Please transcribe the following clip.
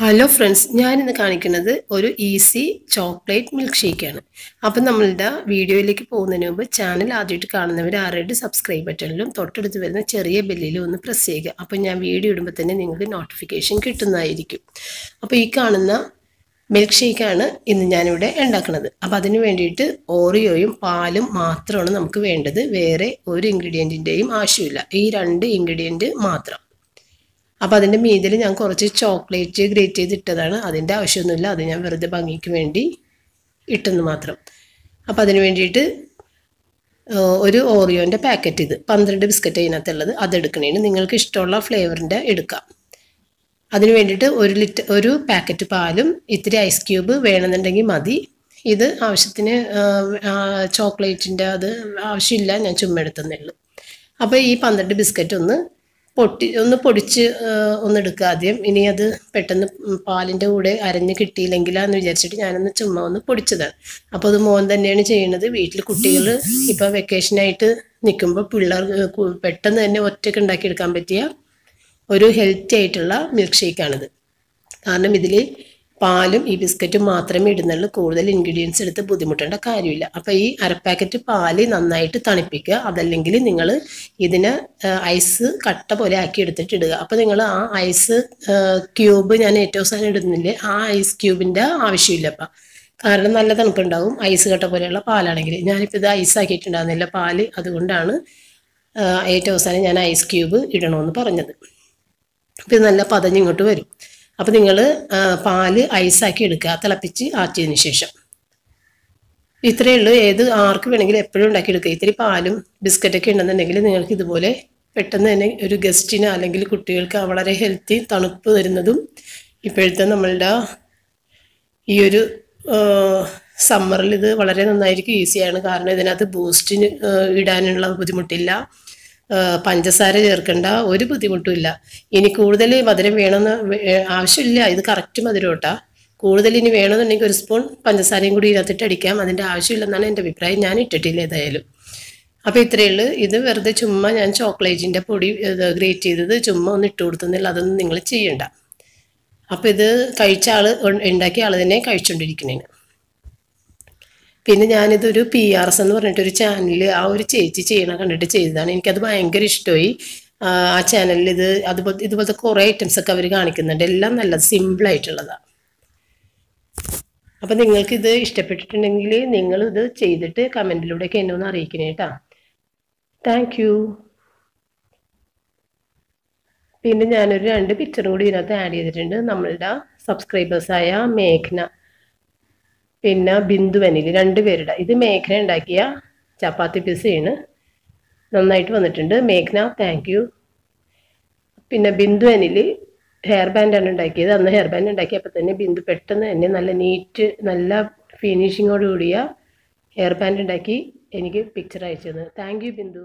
Hello friends, ഞാനിന്ന് കാണിക്കുന്നത് ഒരു ഈസി ചോക്ലേറ്റ് മിൽക്ക് ഷേക്കാണ്. അപ്പം നമ്മളുടെ വീഡിയോയിലേക്ക് പോകുന്നതിന് മുമ്പ് ചാനൽ ആദ്യമായിട്ട് കാണുന്നവർ ആരുടെ സബ്സ്ക്രൈബ് ബട്ടണിലും തൊട്ടടുത്ത് വരുന്ന ചെറിയ ബെല്ലിലും ഒന്ന് പ്രസ് ചെയ്യുക. അപ്പം ഞാൻ വീഡിയോ ഇടുമ്പോൾ തന്നെ നിങ്ങൾക്ക് നോട്ടിഫിക്കേഷൻ കിട്ടുന്നതായിരിക്കും. അപ്പോൾ ഈ കാണുന്ന മിൽക്ക് ഷേക്കാണ് ഇന്ന് ഞാനിവിടെ ഉണ്ടാക്കുന്നത്. അപ്പോൾ അതിന് വേണ്ടിയിട്ട് ഓറിയോയും പാലും മാത്രമാണ് നമുക്ക് വേണ്ടത്. വേറെ ഒരു ഇൻഗ്രീഡിയൻറ്റിൻ്റെയും ആവശ്യമില്ല. ഈ രണ്ട് ഇൻഗ്രീഡിയൻറ്റ് മാത്രം. അപ്പോൾ അതിൻ്റെ മീതിൽ ഞാൻ കുറച്ച് ചോക്ലേറ്റ് ഗ്രേറ്റ് ചെയ്തിട്ടതാണ്. അതിൻ്റെ ആവശ്യമൊന്നുമില്ല, അത് ഞാൻ വെറുതെ ഭംഗിക്ക് വേണ്ടി ഇട്ടെന്ന് മാത്രം. അപ്പോൾ അതിന് വേണ്ടിയിട്ട് ഒരു ഓറിയോൻ്റെ പാക്കറ്റ്, ഇത് 12 ബിസ്ക്കറ്റ് അതിനകത്തുള്ളത്, അതെടുക്കണേന് നിങ്ങൾക്ക് ഇഷ്ടമുള്ള ഫ്ലേവറിൻ്റെ എടുക്കാം. അതിന് വേണ്ടിയിട്ട് ഒരു പാക്കറ്റ് പാലും ഇത്തിരി ഐസ് ക്യൂബ് വേണമെന്നുണ്ടെങ്കിൽ മതി. ഇത് ആവശ്യത്തിന് ചോക്ലേറ്റിൻ്റെ അത് ആവശ്യമില്ല, ഞാൻ ചുമ്മാ എടുത്തന്നേ ഉള്ളൂ. അപ്പോൾ ഈ 12 ബിസ്ക്കറ്റ് ഒന്ന് പൊടിച്ച് എടുക്കുക ആദ്യം. ഇനി അത് പെട്ടെന്ന് പാലിൻ്റെ കൂടെ അരഞ്ഞ് കിട്ടിയില്ലെങ്കിലാന്ന് വിചാരിച്ചിട്ട് ഞാനൊന്ന് ചുമ്മാ ഒന്ന് പൊടിച്ചതാണ്. അപ്പോൾ അത് മോൻ തന്നെയാണ് ചെയ്യുന്നത്. വീട്ടിൽ കുട്ടികൾ ഇപ്പോൾ വെക്കേഷനായിട്ട് നിൽക്കുമ്പോൾ പിള്ളേർ പെട്ടെന്ന് തന്നെ ഒറ്റയ്ക്ക് ഉണ്ടാക്കിയെടുക്കാൻ പറ്റിയ ഒരു ഹെൽത്തി ആയിട്ടുള്ള മിൽക്ക് ഷേക്കാണിത്. കാരണം ഇതിൽ പാലും ഈ ബിസ്ക്കറ്റും മാത്രമേ ഇടുന്നുള്ളൂ. കൂടുതൽ ഇൻഗ്രീഡിയൻസ് എടുത്ത് ബുദ്ധിമുട്ടേണ്ട കാര്യമില്ല. അപ്പോൾ ഈ അരപ്പാക്കറ്റ് പാല് നന്നായിട്ട് തണുപ്പിക്കുക. അതല്ലെങ്കിൽ നിങ്ങൾ ഇതിനെ ഐസ് കട്ട പോലെ ആക്കി എടുത്തിട്ട് ഇടുക. അപ്പോൾ നിങ്ങൾ ആ ഐസ് ക്യൂബ് ഞാൻ ഏറ്റവും അവസാനം ഇടുന്നില്ലേ, ആ ഐസ് ക്യൂബിൻ്റെ ആവശ്യമില്ല. അപ്പം കാരണം നല്ല തണുപ്പുണ്ടാവും ഐസ് കട്ട പോലെയുള്ള പാലാണെങ്കിൽ. ഞാനിപ്പോൾ ഇത് ഐസ് ആക്കിയിട്ടുണ്ടാകുന്നില്ല പാല്, അതുകൊണ്ടാണ് ഏറ്റവും അവസാനം ഞാൻ ഐസ് ക്യൂബ് ഇടണമെന്ന് പറഞ്ഞത്. അപ്പോൾ ഇത് നല്ല പതഞ്ഞിങ്ങോട്ട് വരും. അപ്പോൾ നിങ്ങൾ പാല് ഐസാക്കി എടുക്കുക, തിളപ്പിച്ച് ആറ്റിയതിന് ശേഷം. ഇത്രയേ ഉള്ളൂ. ആർക്ക് വേണമെങ്കിലും എപ്പോഴും ഉണ്ടാക്കിയെടുക്കുക. ഇത്തിരി പാലും ബിസ്ക്കറ്റൊക്കെ ഉണ്ടെന്നുണ്ടെങ്കിൽ നിങ്ങൾക്ക് ഇതുപോലെ പെട്ടെന്ന് തന്നെ ഒരു ഗസ്റ്റിന് അല്ലെങ്കിൽ കുട്ടികൾക്ക് വളരെ ഹെൽത്തി തണുപ്പ് തരുന്നതും ഇപ്പോഴത്തെ നമ്മളുടെ ഈ ഒരു സമ്മറിൽ ഇത് വളരെ നന്നായിരിക്കും, ഈസിയാണ്. കാരണം ഇതിനകത്ത് ബൂസ്റ്റിന് ഇടാനുള്ള ബുദ്ധിമുട്ടില്ല, പഞ്ചസാര ചേർക്കേണ്ട ഒരു ബുദ്ധിമുട്ടുമില്ല. ഇനി കൂടുതൽ മധുരം വേണമെന്ന് ആവശ്യമില്ല, ഇത് കറക്റ്റ് മധുരം കേട്ടോ. കൂടുതൽ ഇനി വേണമെന്നുണ്ടെങ്കിൽ ഒരു സ്പൂൺ പഞ്ചസാരയും കൂടി ഇതിനകത്തിട്ട് അടിക്കാം, അതിൻ്റെ ആവശ്യമില്ലെന്നാണ് എൻ്റെ അഭിപ്രായം. ഞാൻ ഇട്ടിട്ടില്ല ഏതായാലും. അപ്പോൾ ഇത്രയേ ഉള്ളൂ. ഇത് വെറുതെ ചുമ്മാ ഞാൻ ചോക്ലേറ്റിൻ്റെ പൊടി ഗ്രേറ്റ് ചെയ്തത് ചുമ്മാ ഒന്ന് ഇട്ട് കൊടുത്തുന്നില്ല, അതൊന്നും നിങ്ങൾ ചെയ്യണ്ട. അപ്പോൾ ഇത് കഴിച്ച ഉണ്ടാക്കിയ ആൾ തന്നെ കഴിച്ചുകൊണ്ടിരിക്കണേന്. പിന്നെ ഞാനിതൊരു PRS എന്ന് പറഞ്ഞിട്ടൊരു ചാനലിൽ ആ ഒരു ചേച്ചി ചെയ്യണ കണ്ടിട്ട് ചെയ്തതാണ്. എനിക്കത് ഭയങ്കര ഇഷ്ടമായി. ആ ചാനലിൽ ഇതുപോലത്തെ കുറേ ഐറ്റംസൊക്കെ അവർ കാണിക്കുന്നുണ്ട്. എല്ലാം നല്ലത് സിമ്പിളായിട്ടുള്ളതാണ്. അപ്പം നിങ്ങൾക്കിത് ഇഷ്ടപ്പെട്ടിട്ടുണ്ടെങ്കിൽ നിങ്ങളിത് ചെയ്തിട്ട് കമൻറ്റിലൂടെയൊക്കെ എന്നെ ഒന്ന് അറിയിക്കണേ കേട്ടോ. Thank you. പിന്നെ ഞാനൊരു 2 പിക്ചറും കൂടി ഇതിനകത്ത് ആഡ് ചെയ്തിട്ടുണ്ട്. നമ്മളുടെ സബ്സ്ക്രൈബേഴ്സായ മേഘ്ന പിന്നെ ബിന്ദു അനിൽ, 2 പേരുടെ. ഇത് മേഘ്ന ഉണ്ടാക്കിയ ചപ്പാത്തി പിസയാണ്, നന്നായിട്ട് വന്നിട്ടുണ്ട്. മേഘ്ന താങ്ക് യു. പിന്നെ ബിന്ദു അനിൽ ഹെയർ ബാൻഡാണ് ഉണ്ടാക്കിയത്. അന്ന് ഹെയർ ബാൻഡ് ഉണ്ടാക്കിയപ്പോൾ തന്നെ ബിന്ദു പെട്ടെന്ന് തന്നെ നല്ല നീറ്റ് നല്ല ഫിനിഷിങ്ങോട് കൂടിയ ഹെയർ ബാൻഡ് ഉണ്ടാക്കി എനിക്ക് പിക്ചർ അയച്ചു തന്നു. Thank you Bindu.